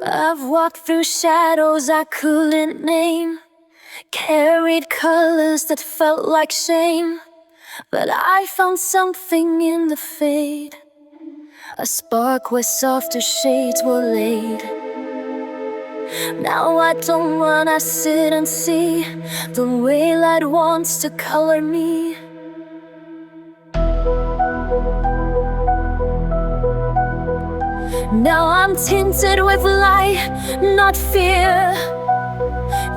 I've walked through shadows I couldn't name, carried colors that felt like shame, but I found something in the fade, a spark where softer shades were laid. Now I don't run, I sit and see the way light wants to color me. Now I'm tinted with light, not fear,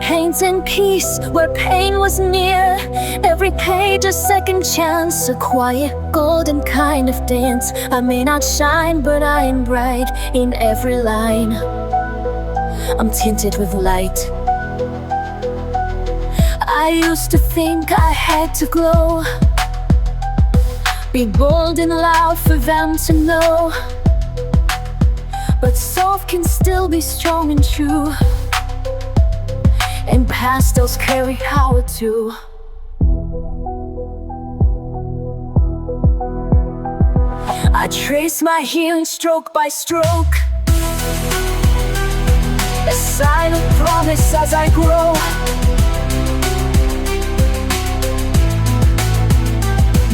painting peace where pain was near. Every page a second chance, a quiet golden kind of dance. I may not shine, but I am bright in every line. I'm tinted with light. I used to think I had to glow, be bold and loud for them to know, but soft can still be strong and true, and pastels carry power too. I trace my healing stroke by stroke, a silent promise as I grow.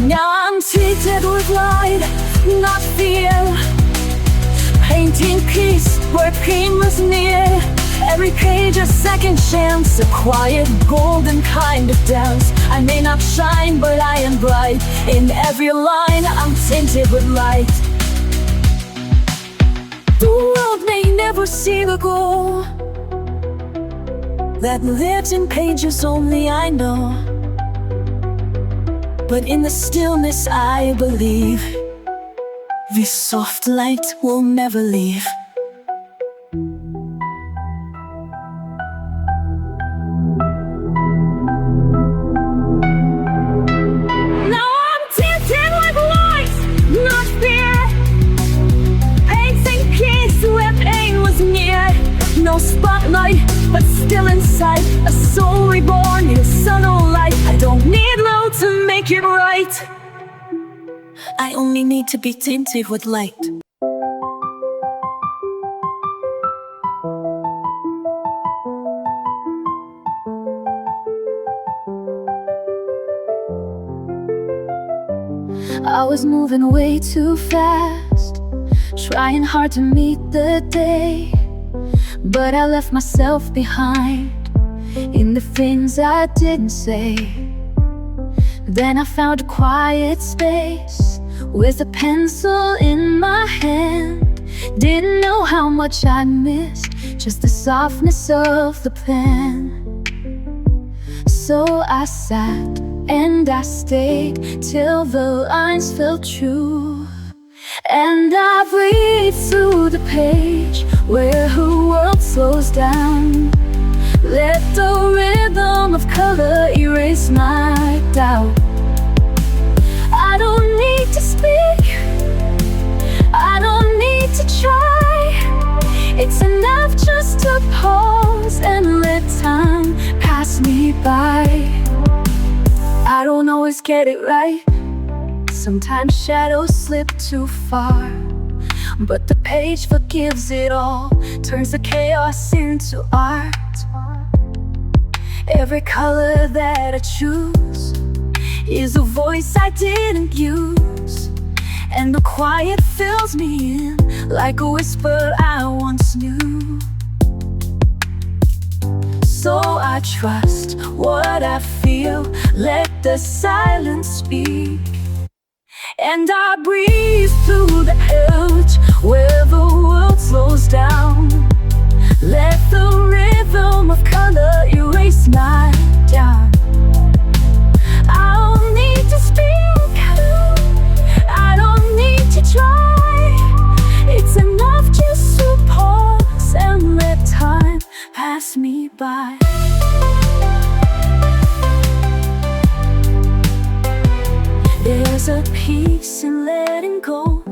Now I'm tinted with light, not fear, painting peace where pain was near. Every page a second chance, a quiet golden kind of dance. I may not shine, but I am bright in every line. I'm tinted with light. The world may never see the goal that lives in pages only I know, but in the stillness I believe this soft light will never leave. Now I'm tinted with light, not fear, painting peace where pain was near. No spotlight, but still inside, a soul reborn in subtle light. I don't need low to make it right, I only need to be tinted with light. I was moving way too fast, trying hard to meet the day, but I left myself behind in the things I didn't say. Then I found a quiet space with a pencil in my hand. Didn't know how much I missed, just the softness of the pen. So I sat and I stayed till the lines felt true, and I breathed through the page where her world slows down. Let the rhythm of color erase my doubt. I don't need to speak, I don't need to try. It's enough just to pause and let time pass me by. I don't always get it right, sometimes shadows slip too far, but the page forgives it all, turns the chaos into art. Every color that I choose is a voice I didn't use, and the quiet fills me in like a whisper I once knew. So I trust what I feel, let the silence speak, and I breathe through the edge where the world slows down. Let the rhythm of color erase my doubt. I don't need to speak, I don't need to try. It's enough just to pause and let time pass me by. There's a peace in letting go,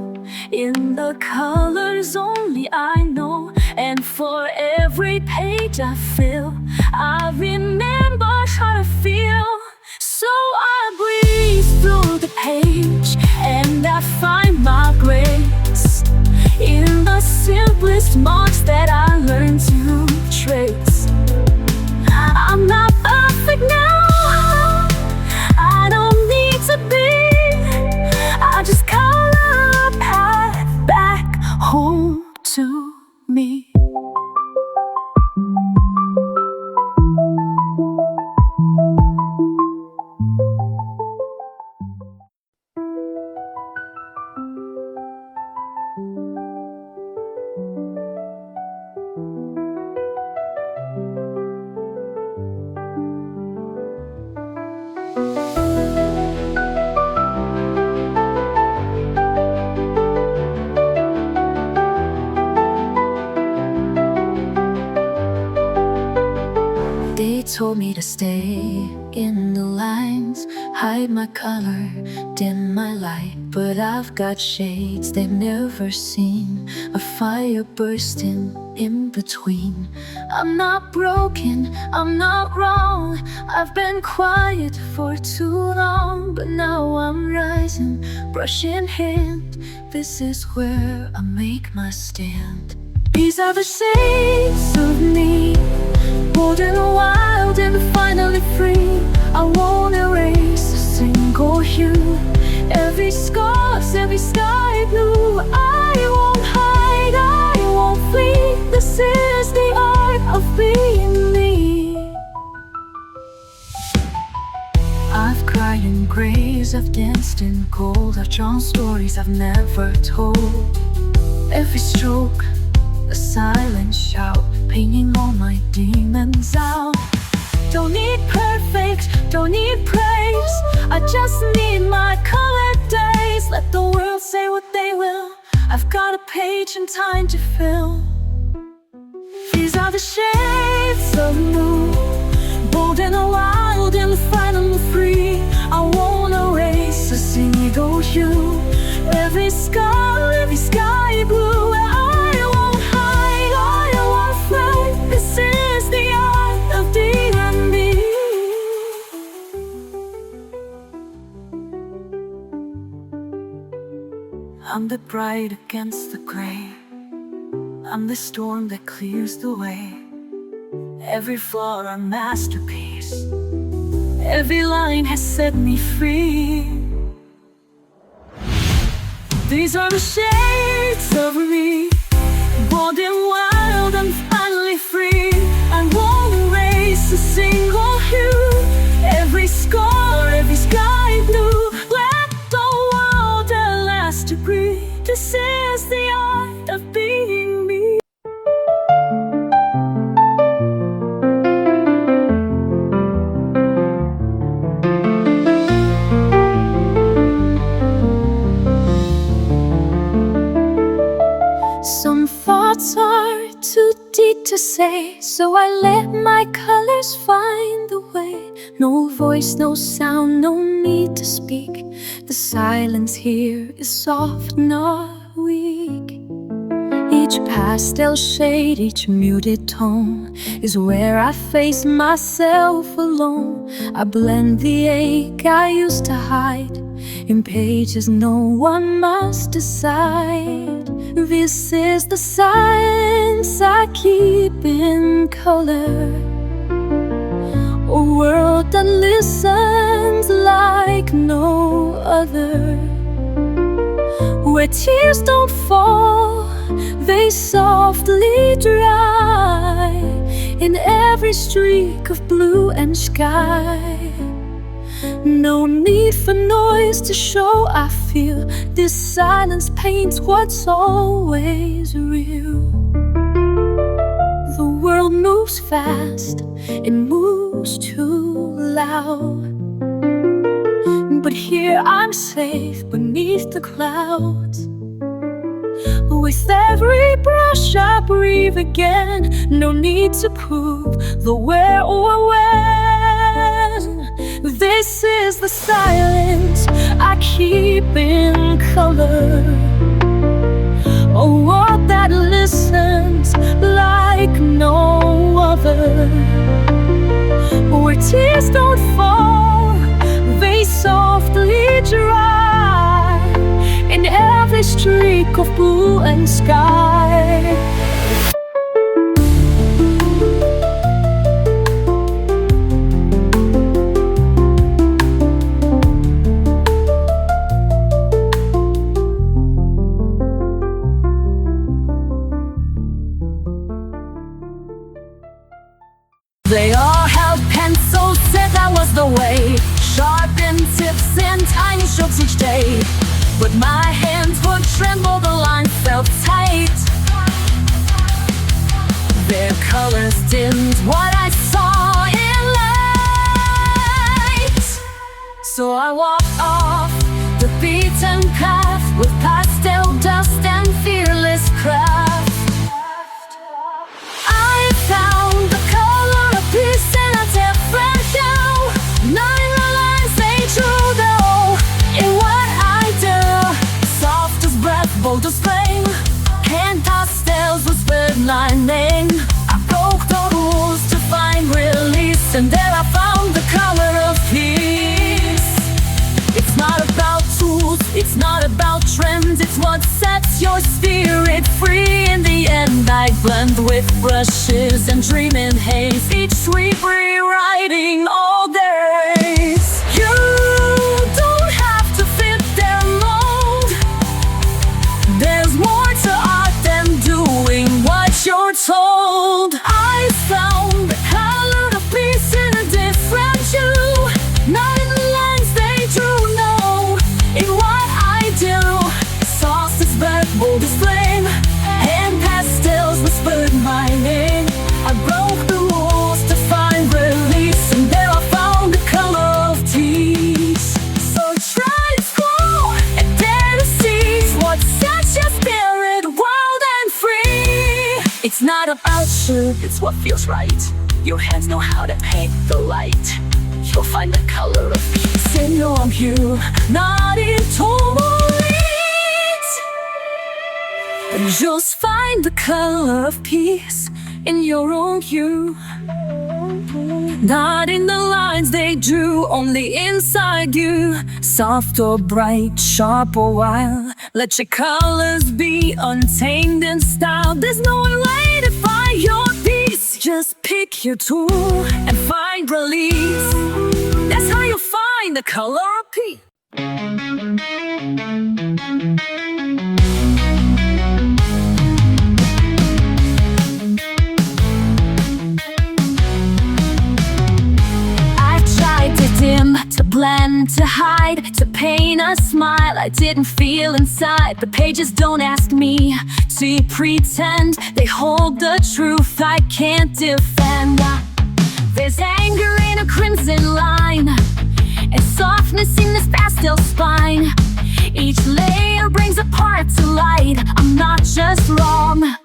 in the colors only I know, and for every page I fill, I remember how to feel. So I breathe through the page and I find my grace in the simplest marks that I learned. me. They told me to stay in the lines, hide my color, dim my light. But I've got shades they've never seen, a fire bursting in between. I'm not broken, I'm not wrong, I've been quiet for too long. But now I'm rising, brush in hand, this is where I make my stand. These are the shades of me, bold and wild and finally free. I won't erase a single hue, every scar's, every sky blue. I won't hide, I won't flee, this is the art of being me. I've cried in grays, I've danced in gold, I've drawn stories I've never told. Every stroke, a silent shout, painting all my demons out. Don't need perfect, don't need praise, I just need my colored days. Let the world say what they will, I've got a page and time to fill. These are the shades of blue, bold and wild and finally free. I won't erase a single hue, every scar, every sky blue. I'm the bright against the gray, I'm the storm that clears the way. Every flaw a masterpiece, every line has set me free. These are the shades of me, bold and wild and finally free. I won't erase a single hue, every scar, every sky blue. Let the world at last agree, this is the art of being me. Some thoughts are too deep to say, so I let my colors find the way. No voice, no sound, no need to speak. The silence here is soft, not weak. Each pastel shade, each muted tone is where I face myself alone. I blend the ache I used to hide in pages no one must decide. This is the silence I keep in color, a world that listens like no other, where tears don't fall, they softly dry in every streak of blue and sky. No need for noise to show I feel, this silence paints what's always real. The world moves fast, it moves too loud, but here I'm safe beneath the clouds. With every brush I breathe again, no need to prove the where or when. This is the silence I keep in color, a world that listens like no other, where tears don't fall, they softly dry in every streak of blue and sky. They all held pencils, said that was the way. Sharpened tips and tiny strokes each day. But my hands would tremble, the line felt tight. Their colors dimmed what I saw in light. So I walked off the beaten path with pastel dust and fearless craft. I found the color of peace in a different hue. Nine lines they drew though in what I do. Soft as breath, bold as flame. Pan Pastels whispered my name. I broke the rules to find release, and there I found the color of peace. It's not about tools, it's not about trends, it's what sets your spirit free. In the end I blend with brushes and dream in haze, each sweet rewriting all days. You don't have to fit their mold. There's more to art than doing what you're told. I found the color of peace in a different hue. Nine lines they drew no in what I do. Soft as breath, bold as flame. And pastels whispered my name. I broke the rules to find release, and there I found the color of peace. So try to scroll and dare to seize what sets your spirit wild and free. It's not about shoot, it's what feels right. Your hands know how to paint the light. You'll find the color of peace in your own hue, not in tourmaline. And just find the color of peace in your own hue, not in the lines they drew, only inside you. Soft or bright, sharp or wild, let your colors be untamed in style. There's no one way to find your peace. Just pick your tool and find release. That's how you'll find the color of peace. To blend, to hide, to paint a smile I didn't feel inside. The pages don't ask me to pretend. They hold the truth I can't defend. There's anger in a crimson line, and softness in this pastel spine. Each layer brings a part to light. I'm not just wrong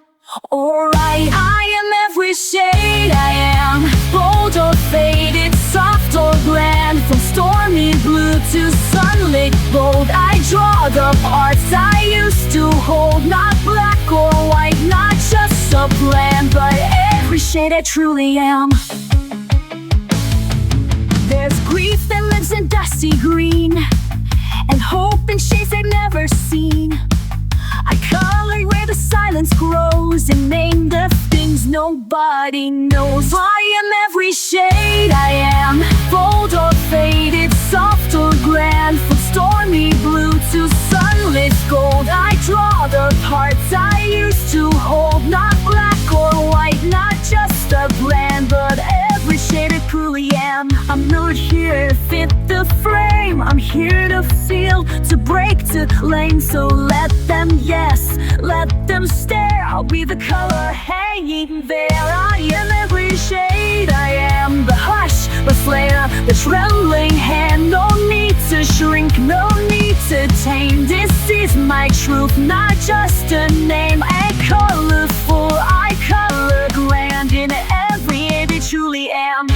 or right. I am every shade I am, bold or faded, soft or bland. From stormy blue to sunlit gold, I draw the parts I used to hold. Not black or white, not just a blend, but every shade I truly am. There's grief that lives in dusty green, and hope in shades they've never seen. I color where the silence grows and name the things nobody knows. I am every shade I am, bold or faded, soft or grand. From stormy blue to sunlit gold, I draw the parts I used to hold. Not black or white, not just a blend, but every shade I truly am. I'm not here to fit the frame, I'm here to feel, to break, to claim. So let them, yes, let them stare. I'll be the color hanging there. I am every shade I am, the hush, the flare, the trembling hand. No need to shrink, no need to tame. This is my truth, not just a name. A colorful, I color grand in every age I truly am.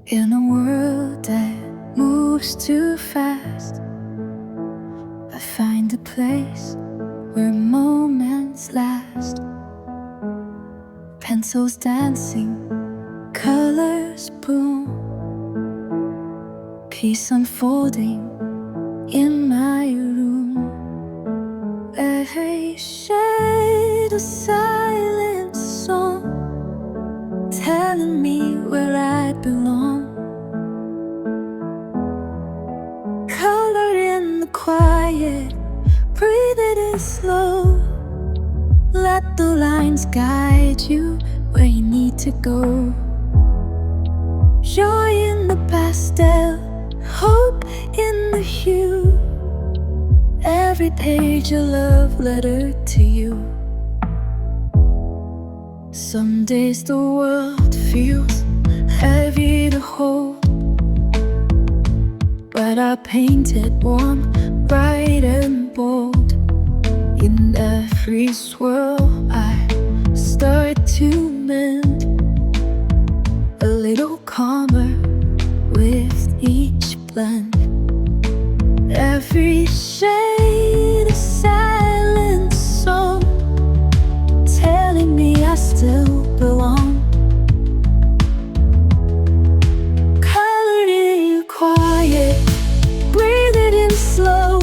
In a world that moves too fast, I find a place where moments last. Pencils dancing, colors bloom, peace unfolding in my room. Every shade a silent song, telling me where I belong. lines guide you where you need to go. Joy in the pastel, hope in the hue. Every page a love letter to you. Some days the world feels heavy to hold, but I paint it warm, bright and bold. In every swirl I start to mend, a little calmer with each blend. Every shade a silent song, telling me I still belong. Colored in quiet, breathe it in slow.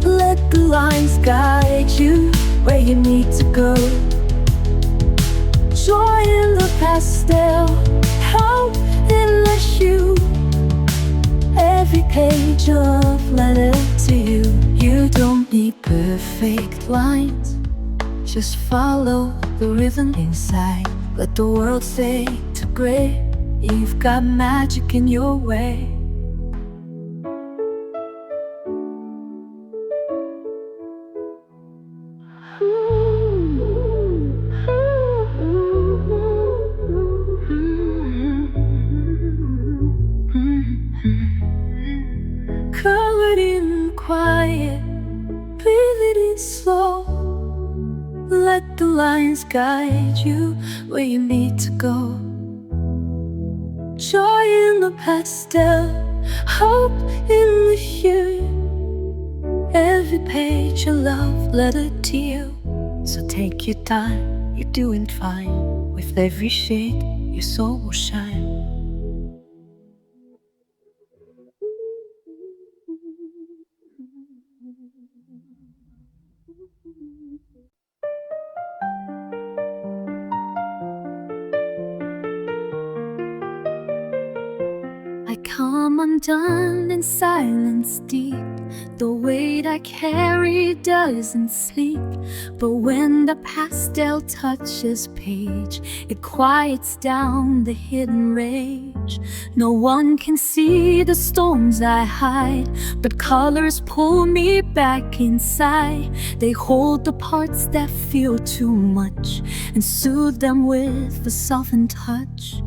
Let the lines guide you where you need to go. Joy in the pastel, hope in the hue. Every page a love letter to you. You don't need perfect lines, just follow the rhythm inside. Let the world fade to gray. You've got magic in your way. Colored in quiet, breathe it in slow. Let the lines guide you where you need to go. Joy in the pastel, hope in the hue. Every page a love letter to you. So take your time, you're doing fine. With every shade, your soul will shine. I come undone in silence deep. The weight I carry doesn't sleep. But when the pastel touches page, it quiets down the hidden rage. No one can see the storms I hide, but colors pull me back inside. They hold the parts that feel too much and soothe them with a softened touch.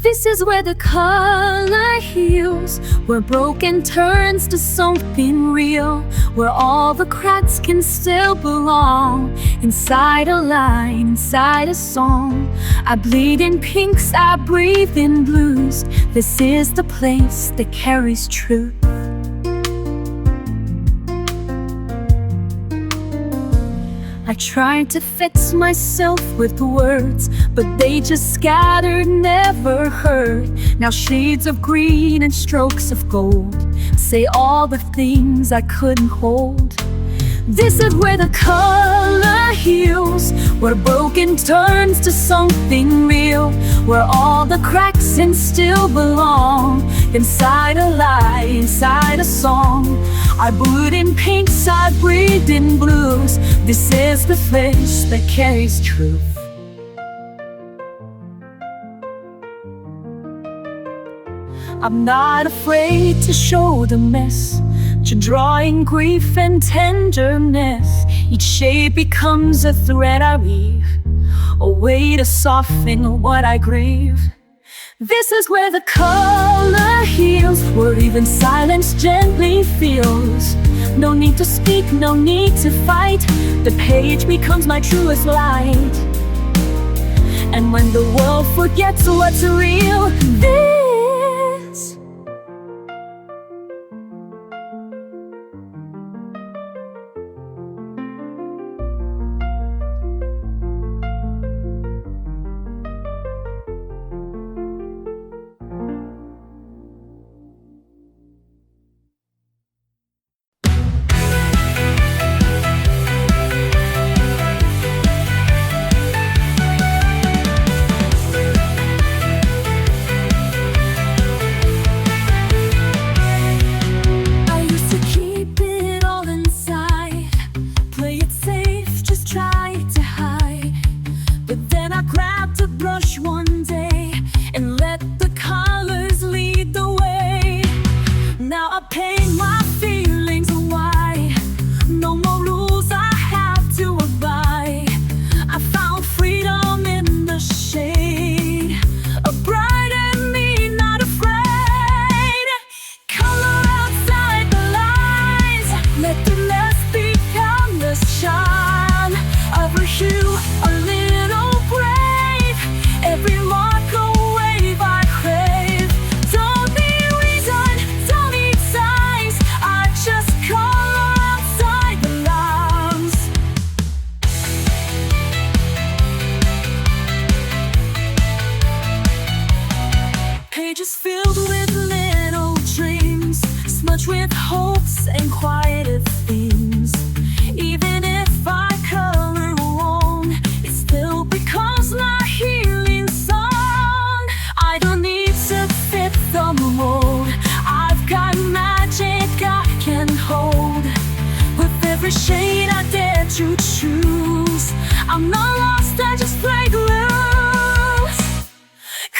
This is where the color heals, where broken turns to something real, where all the cracks can still belong. Inside a line, inside a song, I bleed in pinks, I breathe in blues. This is the place that carries truth. I tried to fix myself with words, but they just scattered, never heard. Now shades of green and strokes of gold say all the things I couldn't hold. This is where the color heals, where broken turns to something real, where all the cracks can still belong. Inside a lie, inside a song, I bleed in pinks, I breathe in blues. This is the place that carries truth. I'm not afraid to show the mess, to draw in grief and tenderness. Each shade becomes a thread I weave, a way to soften what I grieve. This is where the color heals, where even silence gently feels. No need to speak, no need to fight. The page becomes my truest light. And when the world forgets what's real, this is filled with little dreams, smudged with hopes and quieted themes. Even if I color wrong, it still becomes my healing song. I don't need to fit the mold, I've got magic I can hold. With every shade I dare to choose, I'm not lost, I just break loose.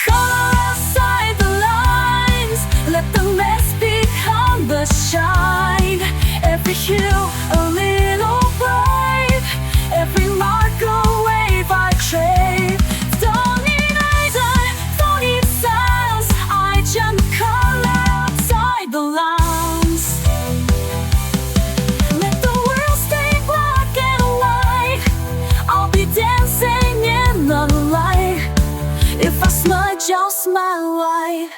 Color outside the lines, let the mess become the shine. Every hue a little brave, every mark a wave I crave. Don't need reason, don't need sounds, I just color outside the lines. Let the world stay black and white, I'll be dancing in the light. If I smudge, I'll smile wide,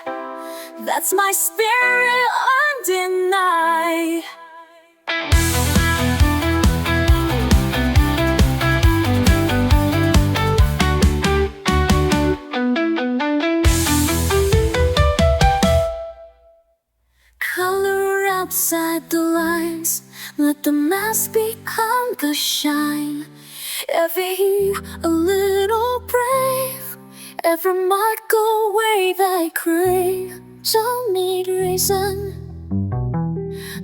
that's my spirit undenied. Color outside the lines, let the mask become the shine. Every hue a little brave, every mark a wave I crave. Don't need reason,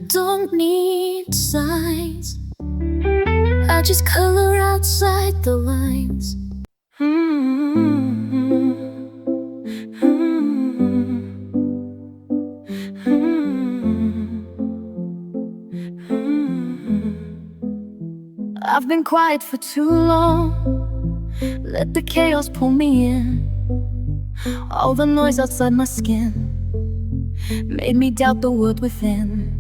don't need signs, I just color outside the lines. I've been quiet for too long, let the chaos pull me in. All the noise outside my skin made me doubt the world within.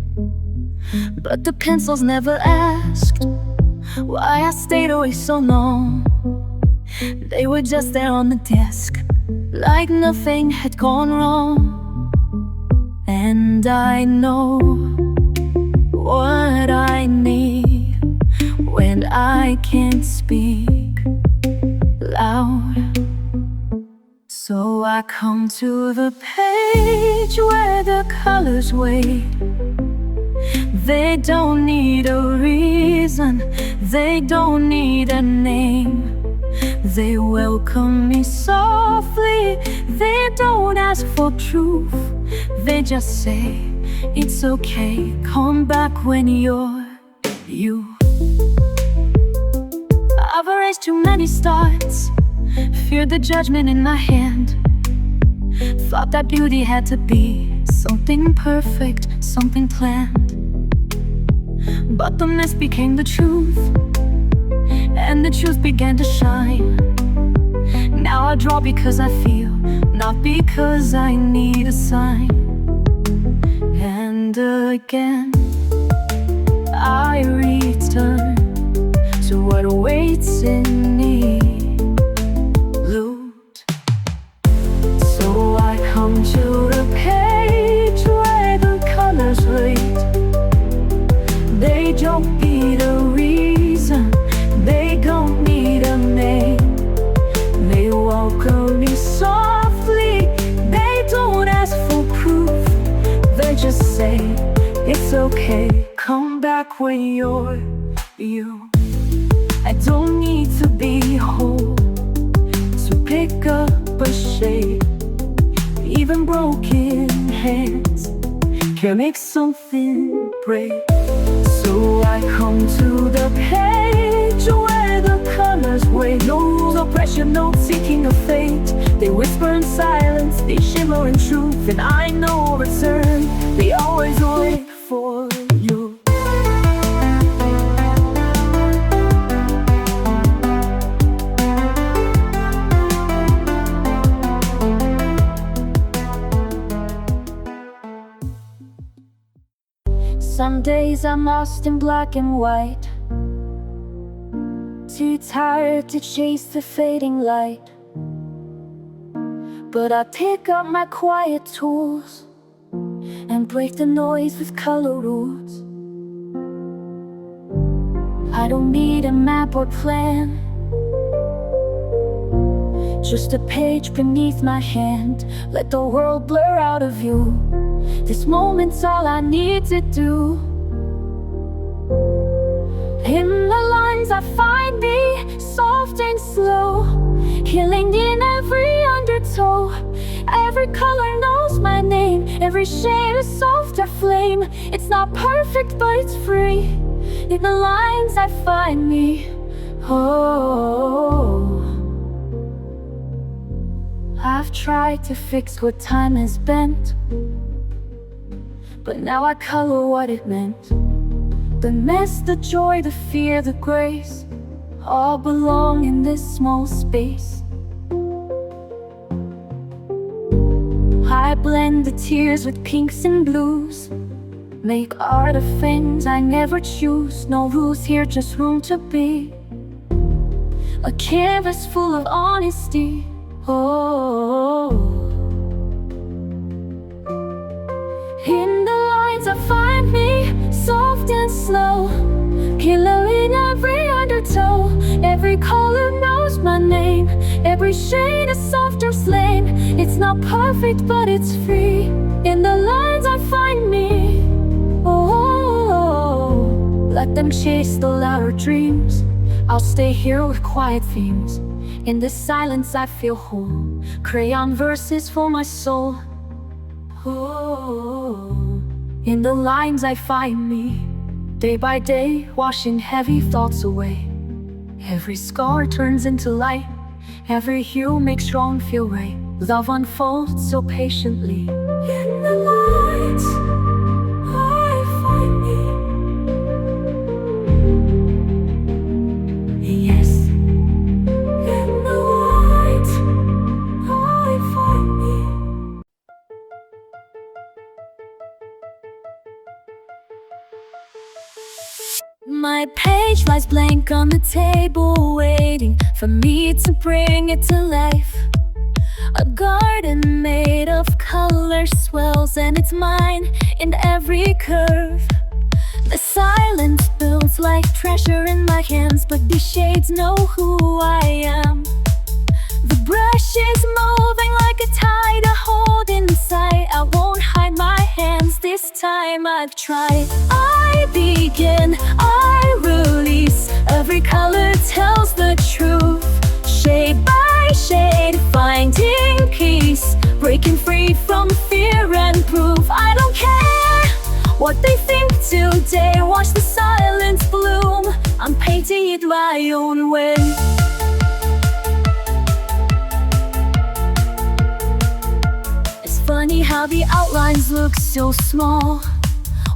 But the pencils never asked why I stayed away so long. They were just there on the desk, like nothing had gone wrong. And I know what I need when I can't speak loud. So I come to the page where the colors wait. They don't need a reason, they don't need a name. They welcome me softly, they don't ask for proof. They just say, it's okay, come back when you're you. I've erased too many starts, feared the judgment in my hand. Thought that beauty had to be something perfect, something planned. But the mess became the truth, and the truth began to shine. Now I draw because I feel, not because I need a sign. And again I return to what awaits in me. So I come to the page where the colors wait. They don't need a reason, they don't need a name. They welcome me softly, they don't ask for proof. They just say, it's okay, come back when you're you. I don't need to be whole to pick up a shade. Even broken hands can make something break. So I come to the page where the colors wait. No rules or pressure, no seeking of fate. They whisper in silence, they shimmer in truth. And I know return, they always wait for you. Some days I'm lost in black and white, too tired to chase the fading light. But I pick up my quiet tools and break the noise with color rules. I don't need a map or plan, just a page beneath my hand. Let the world blur out of view. This moment's all I need to do. In the lines I find me, soft and slow, healing in every undertow. Every color knows my name, every shade a softer flame. It's not perfect, but it's free. In the lines I find me. Oh, I've tried to fix what time has bent, but now I color what it meant. The mess, the joy, the fear, the grace, all belong in this small space. I blend the tears with pinks and blues, make art of things I never choose. No rules here, just room to be. A canvas full of honesty. Oh, in the lines I find me, soft and slow, killer in every undertow. Every color knows my name, every shade a softer flame. It's not perfect, but it's free. In the lines I find me. Oh, let them chase the louder dreams. I'll stay here with quiet themes. In the silence I feel whole. Crayon verses for my soul. Oh, in the lines I find me. Day by day, washing heavy thoughts away. Every scar turns into light. Every hue makes wrong feel right. Love unfolds so patiently. In the lights I find me. Yes, in the lights I find me. My page lies blank on the table, waiting for me to bring it to life. A garden made of color swells, and it's mine in every curve. The silence builds like treasure in my hands, but these shades know who I am. The brush is moving like a tide I hold inside. I won't hide my hands, this time I've tried. I begin, I release. Every color tells the truth. Shade by shade, finding peace. Breaking free from fear and proof. I don't care what they think today. Watch the silence bloom. I'm painting it my own way. It's funny how the outlines look so small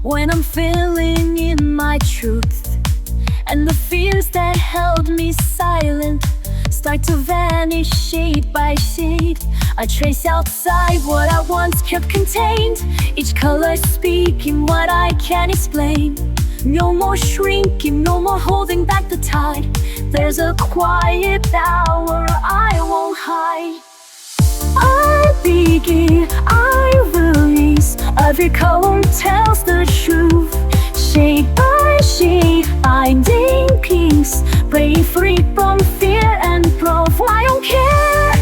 when I'm filling in my truth, and the fears that held me silent start to vanish shade by shade. I trace outside what I once kept contained, each color speaking what I can't explain. No more shrinking, no more holding back the tide. There's a quiet power I won't hide. I begin, I release. Every color tells the truth. Shade by shade, finding peace. Breaking free from fear and proof. I don't care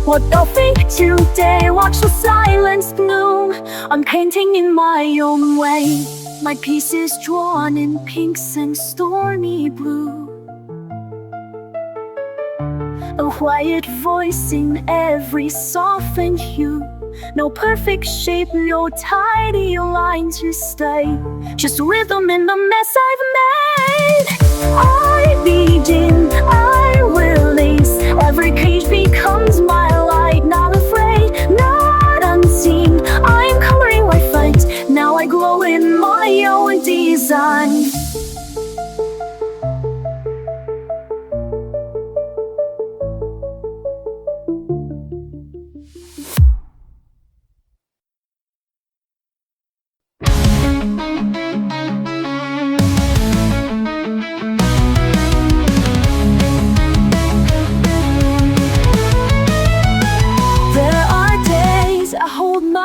what they'll think today. Watch the silence bloom. I'm painting in my own way. My piece is drawn in pinks and stormy blue. A quiet voice in every softened hue. No perfect shape, no tidy line to stay. Just rhythm in the mess I've made. I begin, I release. Every page becomes my light. Not afraid, not unseen. I'm coloring my fight. Now I glow in my own design.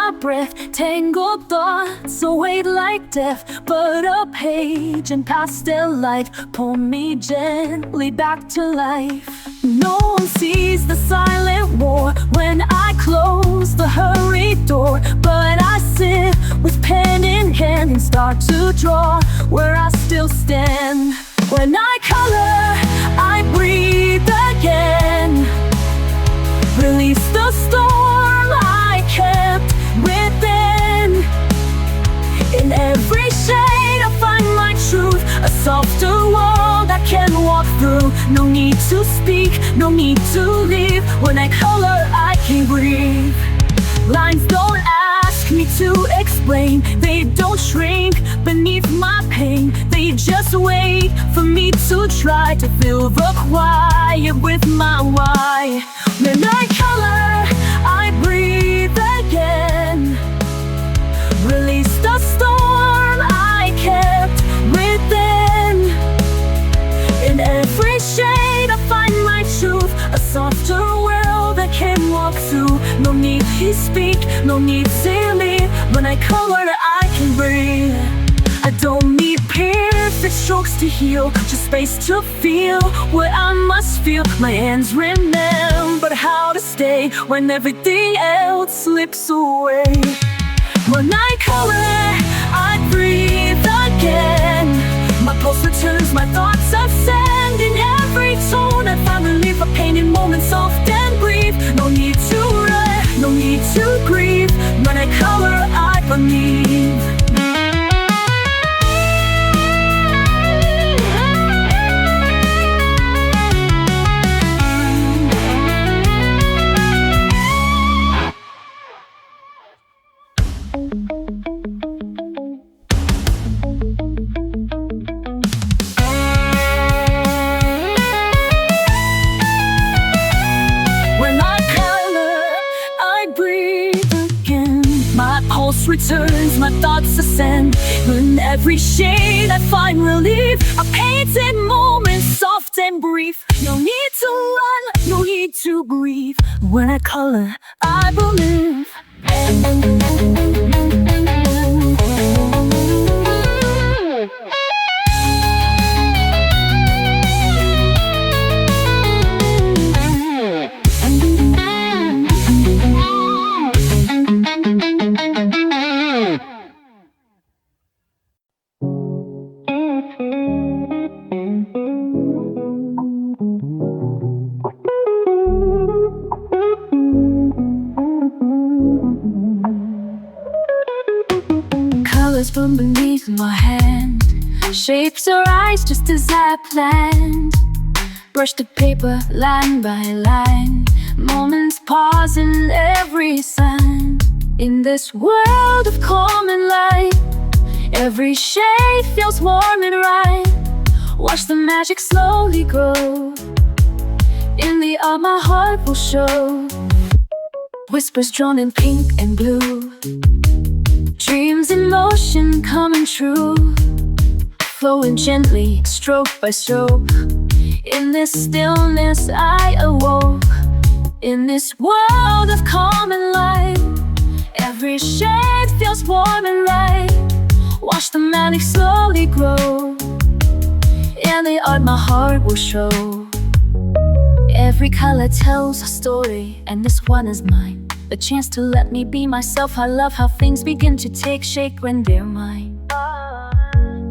my breath, tangled thoughts await like death. But a page in pastel light pull me gently back to life. No one sees the silent war when I close the hurried door, but I sit with pen in hand and start to draw where I still stand. When I color, I breathe again, release the storm I kept within. In every shade I find my truth, a softer world I can walk through. No need to speak, no need to leave. When I color, I can breathe. Lines don't ask me to explain, they don't shrink beneath my pain. They just wait for me to try to fill the quiet with my why. When I color, I breathe again, release the storm I kept within. In every shade I find my truth, a softer world I can walk through. No need to speak, no need to leave. When I color, I can breathe. I don't need perfect strokes to heal, just space to feel what I must feel. My hands remember how to stay when everything else slips away. When I color, I breathe again. My pulse returns, my thoughts ascend. In every tone I find relief, a pain in moments soft and brief. No need to run, no need to grieve. When I color, I believe. Returns, my thoughts ascend. In every shade I find relief, a painted moment, soft and brief. No need to run, no need to grieve. When I color, I believe. From beneath my hand, shapes arise just as I planned. Brush the paper line by line, moments pause in every sign. In this world of calm and light, every shade feels warm and right. Watch the magic slowly grow. In the art my heart will show. Whispers drawn in pink and blue, dreams in motion coming true, flowing gently, stroke by stroke. In this stillness I awoke. In this world of calm and light, every shade feels warm and right. Watch the magic slowly grow. In the art my heart will show. Every color tells a story, and this one is mine. A chance to let me be myself. I love how things begin to take shape when they're mine.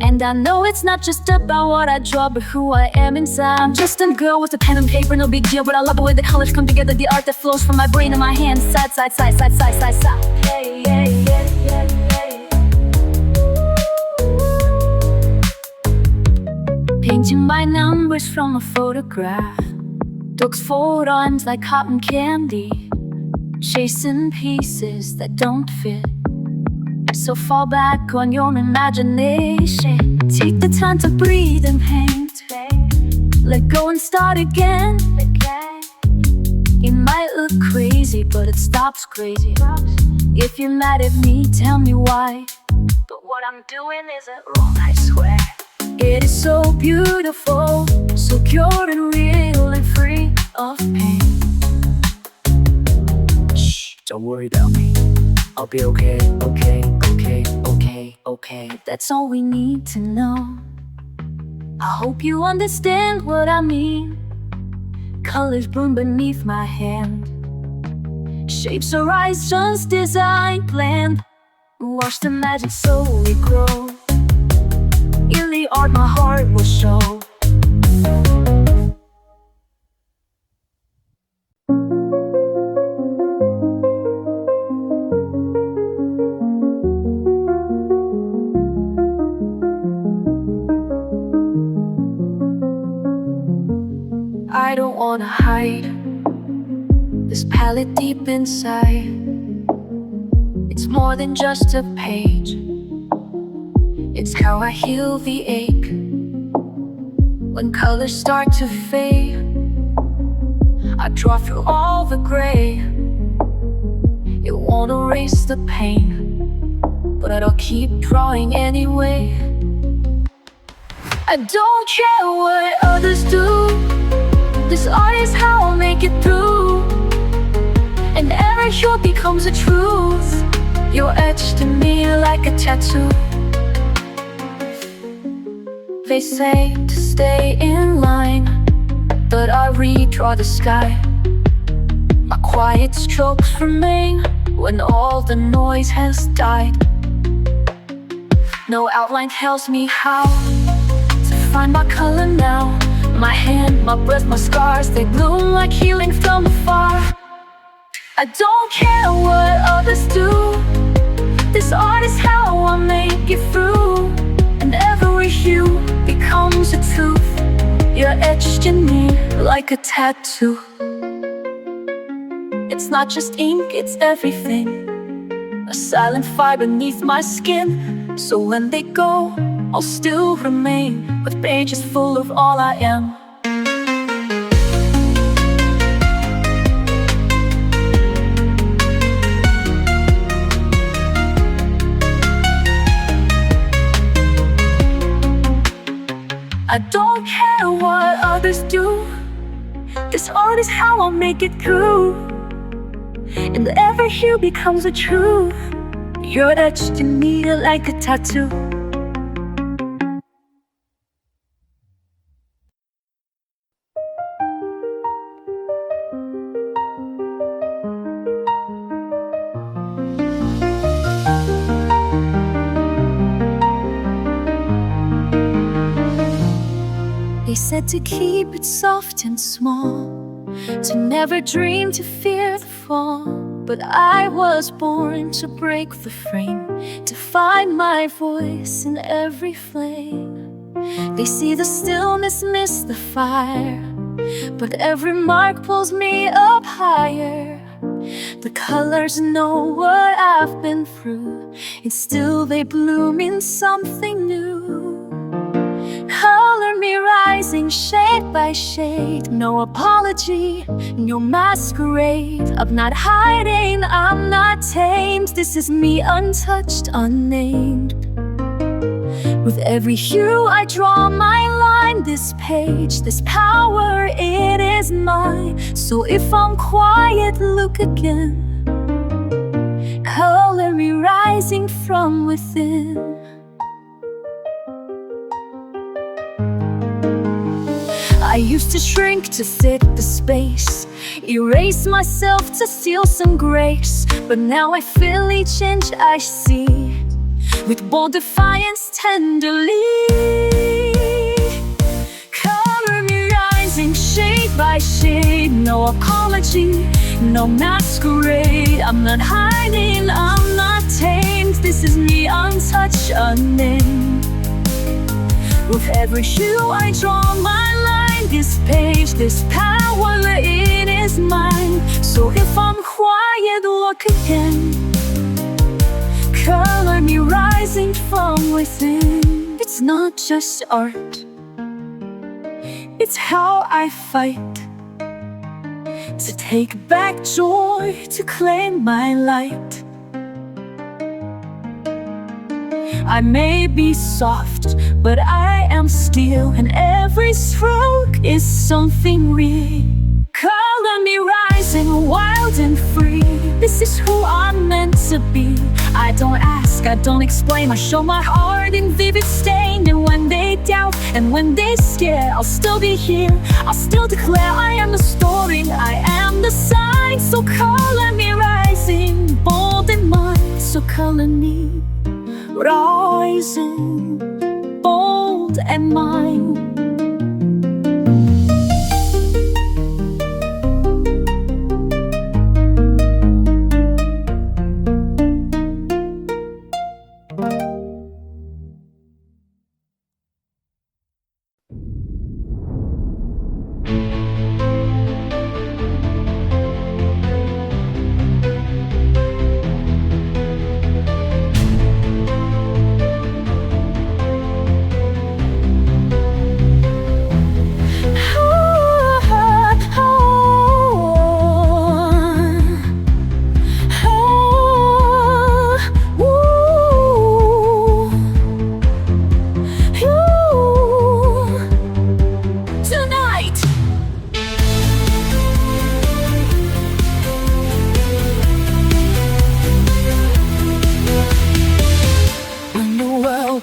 And I know it's not just about what I draw, but who I am inside. I'm just a girl with a pen and paper, no big deal. But I love the way the colors come together, the art that flows from my brain and my hands. Side, side, side, side, side, side, side. Hey, yeah, yeah, yeah, yeah. Painting by numbers from a photograph, dogs fold arms like cotton candy, chasing pieces that don't fit. So fall back on your imagination. Take the time to breathe and paint. Let go and start again. It might look crazy, but it stops crazy. If you're mad at me, tell me why. But what I'm doing isn't wrong, I swear. It is so beautiful, so pure and real and free of pain. Shh, don't worry about me. I'll be okay, okay, okay, okay, okay. That's all we need to know. I hope you understand what I mean. Colors bloom beneath my hand. Shapes arise, just design planned. Watch the magic slowly grow. In the art my heart will show. I don't wanna hide this palette deep inside. It's more than just a page. It's how I heal the ache. When colors start to fade, I draw through all the gray. It won't erase the pain, but I'll keep drawing anyway. I don't care what others do. This art is how I'll make it through. And every hue becomes a truth. You're etched in me like a tattoo. They say to stay in line, but I redraw the sky. My quiet strokes remain when all the noise has died. No outline tells me how to find my color now. My hand, my breath, my scars, they bloom like healing from afar. I don't care what others do. This art is how I make it through. And every hue becomes a truth. You're etched in me like a tattoo. It's not just ink, it's everything. A silent fire beneath my skin. So when they go, I'll still remain with pages full of all I am. I don't care what others do. This art is how I'll make it through. And every hue becomes a truth. You're etched in me like a tattoo. They said to keep it soft and small, to never dream to fear the fall. But I was born to break the frame, to find my voice in every flame. They see the stillness, miss the fire, but every mark pulls me up higher. The colors know what I've been through, and still they bloom in something new. Color me rising shade by shade. No apology, no masquerade. I'm not hiding, I'm not tamed. This is me untouched, unnamed. With every hue I draw my line. This page, this power, it is mine. So if I'm quiet, look again. Color me rising from within. I used to shrink to fit the space, erase myself to steal some grace. But now I feel each inch I see, with bold defiance tenderly. Color me rising shade by shade. No apology, no masquerade. I'm not hiding, I'm not tamed. This is me untouched, unnamed. With every hue I draw my line. This page, this power, it is mine. So if I'm quiet, look again. Color me rising from within. It's not just art, it's how I fight to take back joy, to claim my light. I may be soft, but I am steel, and every stroke is something real. Color color me rising, wild and free. This is who I'm meant to be. I don't ask, I don't explain, I show my heart in vivid stain. And when they doubt, and when they scare, I'll still be here, I'll still declare I am the story, I am the sign. So color me rising, bold and mine. So color me rising, bold and mine.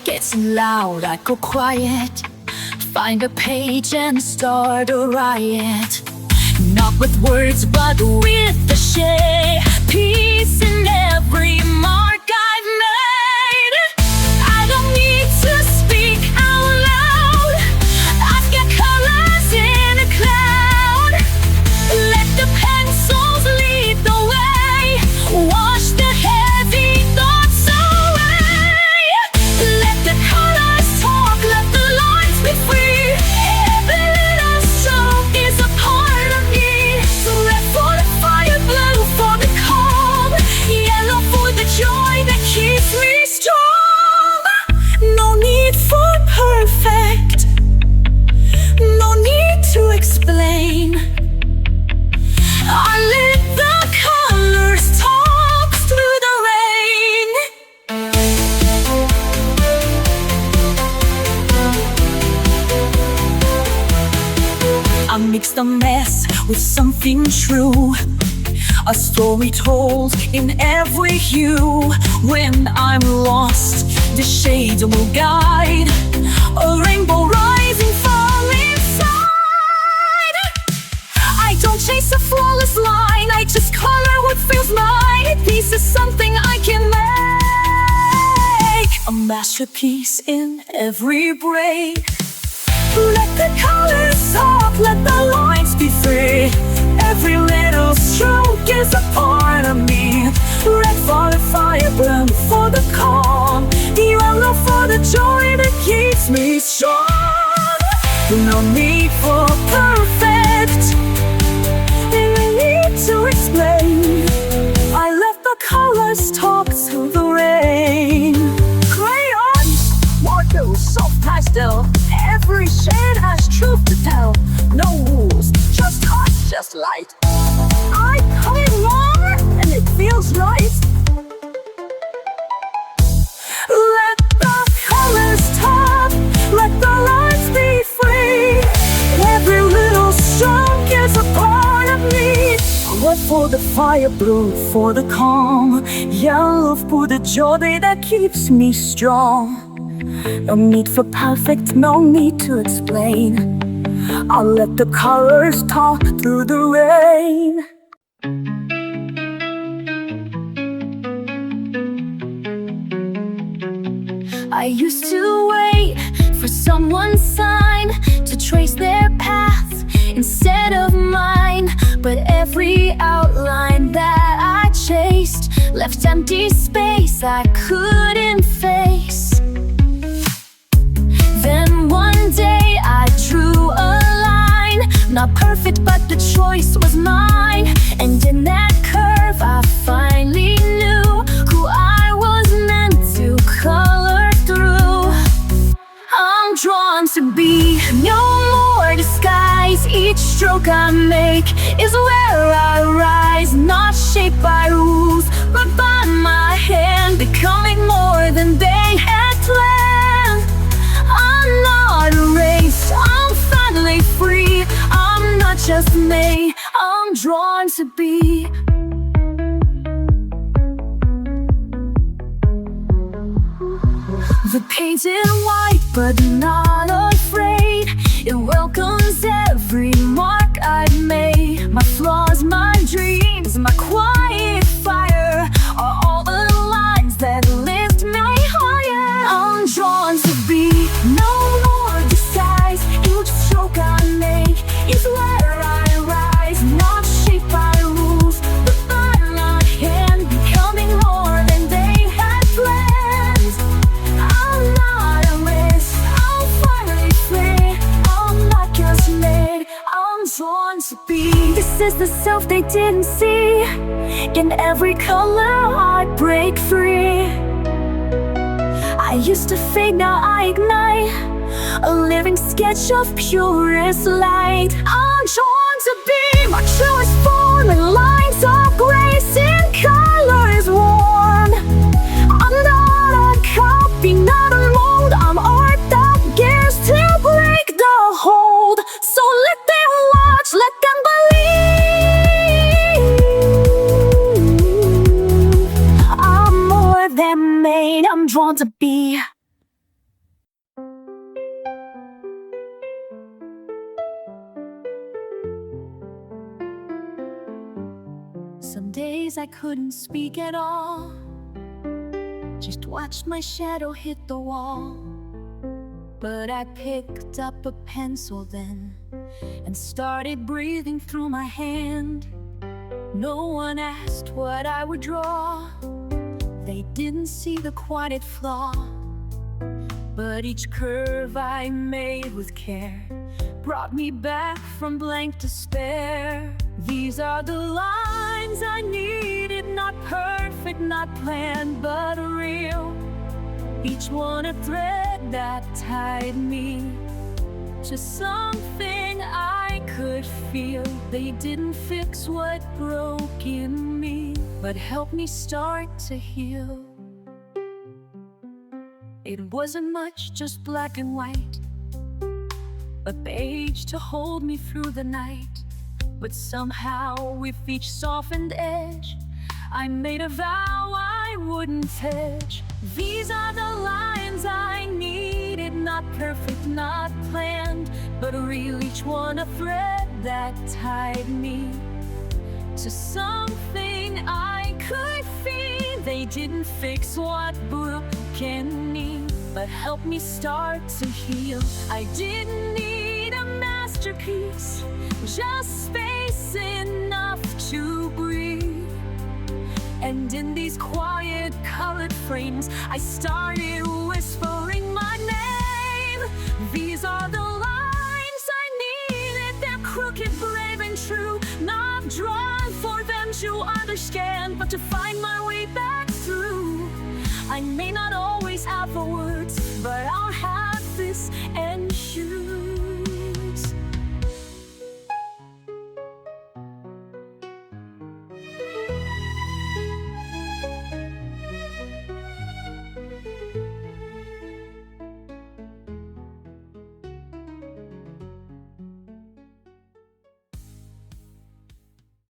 Gets loud, I go quiet, find a page and start a riot. Not with words, but with the shade. Peace in every mark I've made. I don't need to speak out loud, I've got colors in a cloud. Let the pencils lead the way, wash the heavy thoughts away. Let the colors talk, let the lines be free. Every little stroke is a part of me. So red for the fire, blue for the calm, yellow for the joy that keeps me strong. No need for perfect, no need to explain. I let the colors talk through the rain. I mix the mess with something true, a story told in every hue. When I'm lost, the shades will guide, a rainbow rising from inside. I don't chase a flawless line, I just color what feels mine. Peace is something I can make, a masterpiece in every break. Let the colors talk, let the lines be free. Every little stroke is a part of me. Red for the fire, blue for the calm, yellow for the joy that keeps me strong. No need for perfect, no need to explain. I let the colors talk through the rain. Crayons, water, soft pastel, every shade has truth to tell. No rules, just art, just light. I color more and it feels right. Let the colors talk, let the lines be free. Every little stroke is a part of me. Red for the fire, blue for the calm, yellow for the joy that keeps me strong. No need for perfect, no need to explain. I'll let the colors talk through the rain. I used to wait for someone's sign to trace their path instead of mine. But every outline that I chased left empty space I couldn't face. Then one day I drew a line, not perfect but the choice was mine. And in that curve I finally knew who I was meant to color through. I'm drawn to be, no more disguise. Each stroke I make is where I rise, not shaped by rules but by my hand, becoming more than they had planned. I'm not erased, I'm finally free. I'm not just me, I'm drawn be. The painted white, but not afraid. It welcomes every mark I've made. My flaws, my dreams, my quiet fire are all the lines that lift me higher. I'm drawn to be no more disguise. Each stroke I make is where I rise, not shaped by rules, but by my hand, becoming more than they had planned. I'm not a risk, I'm finally free. I'm not just made, I'm drawn to be. This is the self they didn't see. In every color I break free. I used to fade, now I ignite. A living sketch of purest light. I'm drawn to be my truest form in lines of grace and colors warm. I'm not a copy, not a mold. I'm art that dares to break the hold. So let them watch, let them believe. I'm more than made, I'm drawn to be. Some days I couldn't speak at all, just watched my shadow hit the wall. But I picked up a pencil then and started breathing through my hand. No one asked what I would draw. They didn't see the quiet flaw. But each curve I made with care brought me back from blank despair. These are the lines I needed, not perfect, not planned, but real. Each one a thread that tied me to something I could feel. They didn't fix what broke in me, but helped me start to heal. It wasn't much, just black and white, a page to hold me through the night. But somehow with each softened edge, I made a vow I wouldn't hedge. These are the lines I needed, not perfect, not planned, but real, each one a thread that tied me to something I could feel. They didn't fix what broke in me, but helped me start to heal. I didn't need a masterpiece, just space enough to breathe. And in these quiet colored frames, I started whispering my name. These are the lines I needed, they're crooked, brave and true, not drawn for them to understand, but to find my way back through. I may not always have the words, but I'll have this